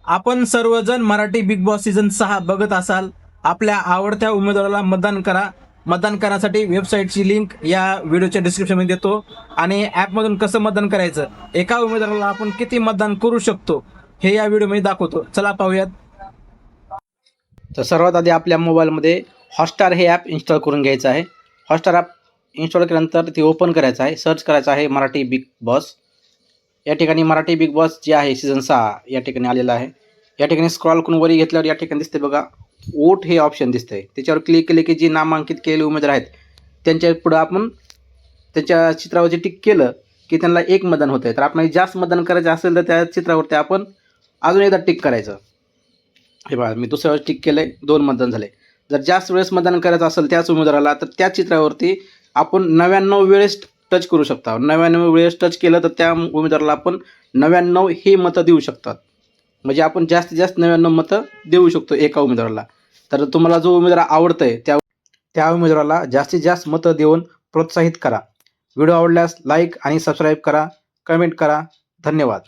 आपण सर्वजण Marathi big boss season 6 बघत असाल. आपल्या आवडत्या उमेदवाराला मतदान करा. मतदान करण्यासाठी वेबसाईटची लिंक या व्हिडिओच्या डिस्क्रिप्शनमध्ये देतो आणि ॲपमधून कसं मतदान करायचं, एका उमेदवाराला आपण किती मतदान करू शकतो हे या व्हिडिओमध्ये दाखवतो. चला पाहूयात. तर सर्वात आधी आपल्या मोबाईलमध्ये हॉटस्टार हे ॲप इन्स्टॉल करून घ्यायचं आहे. हॉटस्टार ॲप इन्स्टॉल केल्यानंतर ते ओपन करायचं आहे. सर्च करायचं आहे मराठी बिग बॉस. या ठिकाणी मराठी बिग बॉस जे आहे सीझन 6 या ठिकाणी आलेलं आहे. या ठिकाणी स्क्रॉल करून वरी घेतल्यावर या ठिकाणी दिसते बघा, वोट हे ऑप्शन दिसतंय. त्याच्यावर क्लिक केले की जे नामांकित केलेले उमेदवार आहेत त्यांच्या पुढं आपण त्यांच्या चित्रावरती टिक केलं की त्यांना एक मतदान होतं आहे. तर आपल्याला जास्त मतदान करायचं असेल तर त्या चित्रावरती आपण अजून एकदा टिक करायचं. हे बघा, मी दुसऱ्या वेळेस टिक केलं आहे, 2 मतदान झाले. जर जास्त वेळेस मतदान करायचं असेल त्याच उमेदवाराला तर त्या चित्रावरती आपण 99 वेळेस टच करू शकता. 99 वेळेस टच केलं तर त्या उमेदवाराला आपण 99 ही मतं देऊ शकतात. म्हणजे आपण जास्तीत जास्त 99 मतं देऊ शकतो एका उमेदवाराला. तर तुम्हाला जो उमेदवार आवडतंय त्या उमेदवाराला जास्तीत जास्त मतं देऊन प्रोत्साहित करा. व्हिडिओ आवडल्यास लाईक आणि सबस्क्राईब करा, कमेंट करा. धन्यवाद.